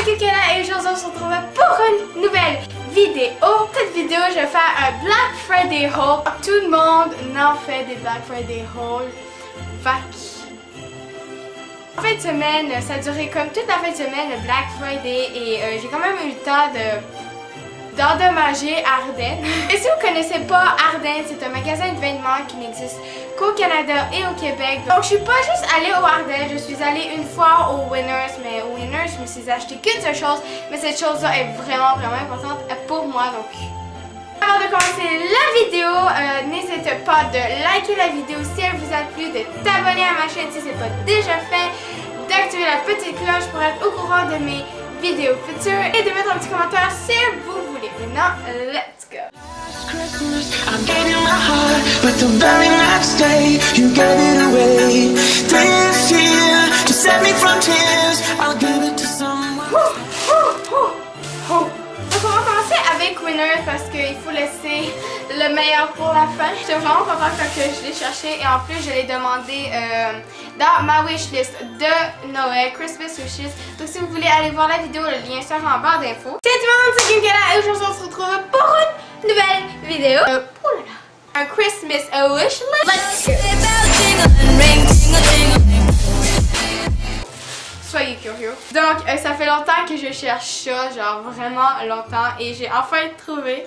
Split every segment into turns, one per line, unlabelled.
Kukela et aujourd'hui on se retrouve pour une nouvelle vidéo. Cette vidéo je vais faire un Black Friday haul. Tout le monde en fait des Black Friday hauls. En fin de semaine, ça a duré comme toute la fin de semaine le Black Friday et j'ai quand même eu le temps d'endommager Ardennes. Et si vous ne connaissez pas Ardennes, c'est un magasin de vêtements qui n'existe qu'au Canada et au Québec. Donc je suis pas juste allée au Ardennes, je suis allée une fois au Winners, mais au Winners je me suis acheté qu'une seule chose, mais cette chose-là est vraiment importante pour moi. Donc avant de commencer la vidéo, n'hésite pas de liker la vidéo si elle vous a plu, de t'abonner à ma chaîne si ce n'est pas déjà fait, d'activer la petite cloche pour être au courant de mes vidéos futures et de mettre un petit commentaire si vous voulez. Maintenant, let's go!
Christmas, I gave you my heart, but the very next day you gave it away. This year, to save me from tears, I'll give it to someone.
Donc on va commencer avec Winners parce qu'il faut laisser le meilleur pour la fin. J'étais vraiment contente quand je l'ai cherché et en plus je l'ai demandé dans ma wishlist de Noël, Christmas wishlist. Donc si vous voulez aller voir la vidéo, le lien sera en barre d'infos. Salut tout le monde, c'est Kukela et aujourd'hui on se retrouve pour une nouvelle vidéo. Oh là là, un Christmas wishlist. Soyez curieux. Donc, ça fait longtemps que je cherche ça, genre vraiment longtemps, et j'ai enfin trouvé.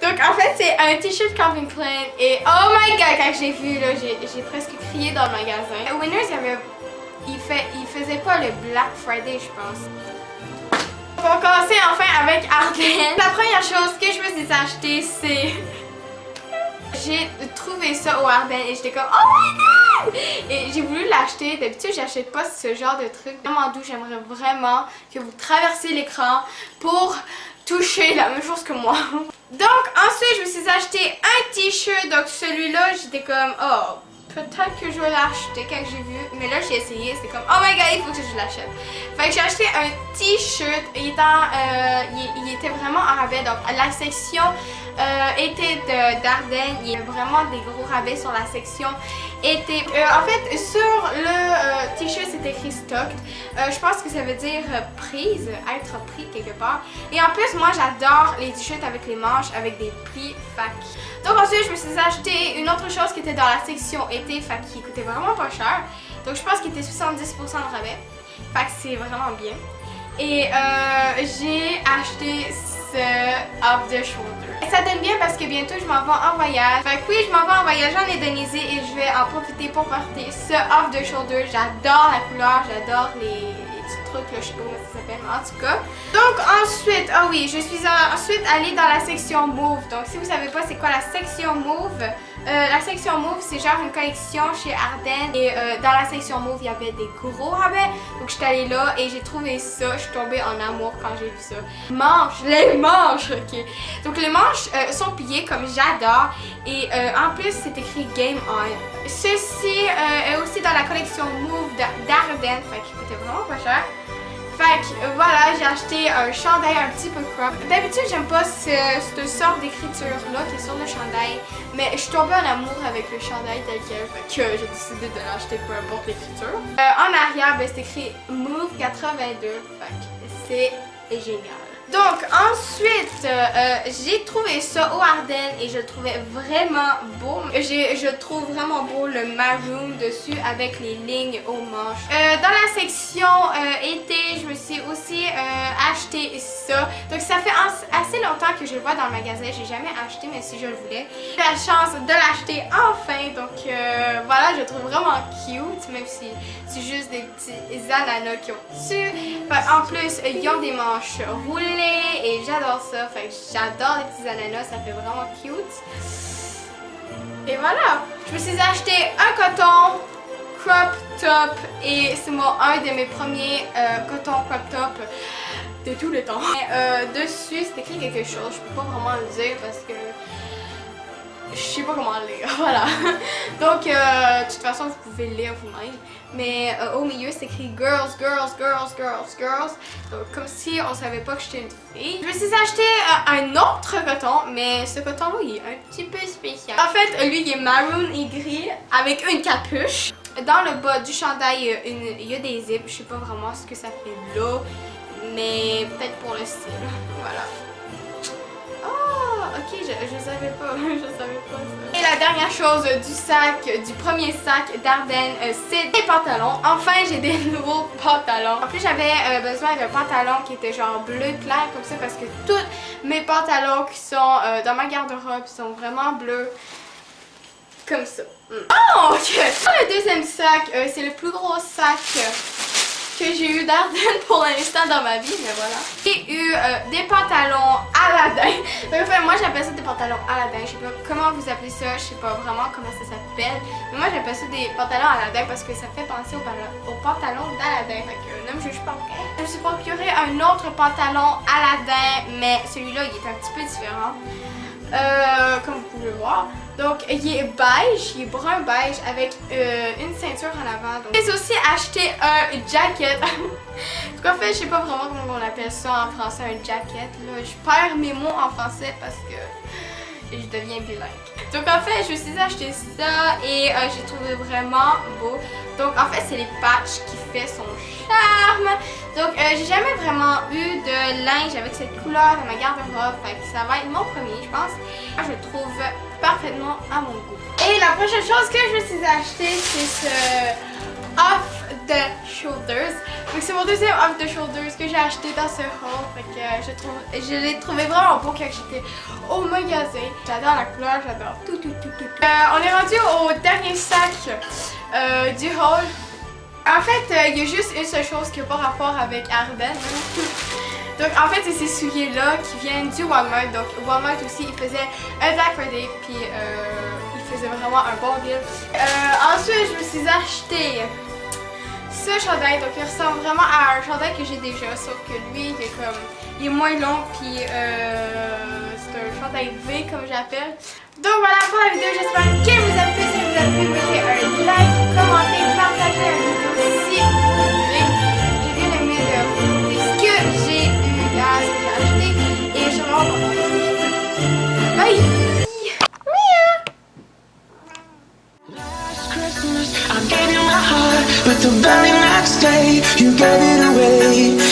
Donc, en fait, c'est un t-shirt Calvin Klein, et oh my god, quand j'ai vu, là, j'ai presque crié dans le magasin. Winners, il faisait pas le Black Friday, je pense. On va commencer enfin avec Ardennes. La première chose que je me suis acheté, c'est... J'ai trouvé ça au Ardennes et j'étais comme oh my god! Et j'ai voulu l'acheter. D'habitude, j'achète pas ce genre de truc. Vraiment doux, j'aimerais vraiment que vous traversiez l'écran pour toucher la même chose que moi. Donc ensuite, je me suis acheté un t-shirt. Donc celui-là, j'étais comme oh, peut-être que je vais l'acheter quand j'ai vu. Mais là, j'ai essayé. C'est comme oh my god, il faut que je l'achète. Fait que j'ai acheté un t-shirt. Il était vraiment en rabais. Donc la section été d'Ardennes, il y a vraiment des gros rabais sur la section été. En fait, sur le t-shirt, c'est écrit stocked. Je pense que ça veut dire prise, être pris quelque part. Et en plus, moi, j'adore les t-shirts avec les manches, avec des plis fac. Donc ensuite, je me suis acheté une autre chose qui était dans la section été, fac, qui coûtait vraiment pas cher. Donc je pense qu'il était 70% de rabais. Fait que c'est vraiment bien. Et j'ai acheté ce off the shoulder. Et ça donne bien parce que bientôt je m'en vais en voyage. Fait que oui, je m'en vais en voyage en Indonésie et je vais en profiter pour porter ce off the shoulder. J'adore la couleur, j'adore les petits trucs, là, je sais pas comment ça s'appelle, mais en tout cas. Donc ensuite, ah oui, je suis ensuite allée dans la section Move. Donc si vous savez pas c'est quoi la section Move, la section Move, c'est genre une collection chez Ardennes et dans la section Move, il y avait des gros rabais. Donc j'étais allée là et j'ai trouvé ça. Je suis tombée en amour quand j'ai vu ça. Manches, les manches, ok. Donc les manches sont pliées comme j'adore et en plus c'est écrit Game On. Ceci est aussi dans la collection Move d'Ardennes, fait qu'il coûtait vraiment pas cher. Fait que voilà, j'ai acheté un chandail un petit peu crop. D'habitude, j'aime pas cette sorte d'écriture là qui est sur le chandail, mais je suis tombée en amour avec le chandail tel quel, fait que j'ai décidé de l'acheter peu importe l'écriture. En arrière, ben, c'est écrit Move 82, fait que c'est génial. Donc ensuite, j'ai trouvé ça au Ardennes et je le trouvais vraiment beau. Je trouve vraiment beau le maroon dessus avec les lignes aux manches. Dans la section été, je me suis aussi acheté ça. Donc ça fait assez longtemps que je le vois dans le magasin. J'ai jamais acheté, mais si je le voulais. J'ai la chance de l'acheter enfin. Donc voilà, je le trouve vraiment cute, même si c'est juste des petits ananas qui ont dessus. En plus, ils ont des manches roulées. Et j'adore ça, fait que j'adore les petits ananas, ça fait vraiment cute. Et voilà, je me suis acheté un coton crop top et c'est un de mes premiers coton crop top de tous les temps. Dessus, c'est écrit quelque chose, je peux pas vraiment le dire parce que je sais pas comment lire, voilà. Donc, de toute façon, vous pouvez le lire vous-même. Mais au milieu, c'est écrit Girls, Girls, Girls, Girls, Girls. Donc, comme si on savait pas que j'étais une fille. Je me suis acheté un autre coton, mais ce coton-là, il est un petit peu spécial. En fait, lui, il est maroon et gris avec une capuche. dans le bas du chandail, il y a des zips. Je sais pas vraiment ce que ça fait là, mais peut-être pour le style. Voilà. Ah, ok, je savais pas. Je savais pas ça. Et la dernière chose du sac, du premier sac d'Ardennes, c'est des pantalons. Enfin, j'ai des nouveaux pantalons. En plus, j'avais besoin d'un pantalon qui était genre bleu clair comme ça parce que tous mes pantalons qui sont dans ma garde-robe sont vraiment bleus. Comme ça. Oh, ok! Le deuxième sac, c'est le plus gros sac que j'ai eu d'Ardennes pour l'instant dans ma vie, mais voilà. J'ai eu des pantalons Aladin. Donc, enfin, moi j'appelle ça des pantalons Aladin. Je sais pas comment vous appelez ça, je sais pas vraiment comment ça s'appelle. Mais moi j'appelle ça des pantalons Aladin parce que ça fait penser aux pantalons d'Aladin. Fait que ne me juge pas. Je me suis procuré un autre pantalon Aladin, mais celui-là il est un petit peu différent. Comme vous pouvez voir. Donc il est beige, il est brun beige avec une ceinture en avant. J'ai aussi acheté un jacket. Donc en fait je sais pas vraiment comment on appelle ça en français, un jacket. Là. Je perds mes mots en français parce que je deviens bilingue. Donc en fait je me suis acheté ça et j'ai trouvé vraiment beau. Donc en fait c'est les patchs qui fait son charme. Donc j'ai jamais vraiment eu de linge avec cette couleur dans ma garde-robe. Fait que ça va être mon premier je pense. Je le trouve parfaitement à mon goût. Et la prochaine chose que je me suis acheté c'est ce Off the Shoulders. Donc c'est mon deuxième Off the Shoulders que j'ai acheté dans ce haul. Fait que je l'ai trouvé vraiment beau quand j'étais au magasin. J'adore la couleur, j'adore tout. On est rendu au dernier sac du haul. En fait, il y a juste une seule chose qui n'a pas rapport avec Ardennes. Donc en fait, c'est ces souliers-là qui viennent du Walmart. Donc Walmart aussi, il faisait un Black Friday, puis il faisait vraiment un bon deal. Ensuite, je me suis acheté ce chandail. Donc il ressemble vraiment à un chandail que j'ai déjà, sauf que lui, il est moins long, puis c'est un chandail V comme j'appelle. Donc voilà pour la vidéo, j'espère qu'elle vous a plu. Si vous a plu, mettez un like, commentez, partagez la vidéo si vous voulez. J'ai bien aimé de vous dire ce que j'ai eu là, ce que j'ai acheté, et je suis vraiment contente. Bye!
Last Christmas, I gave you my heart, but the very next day, you gave it away.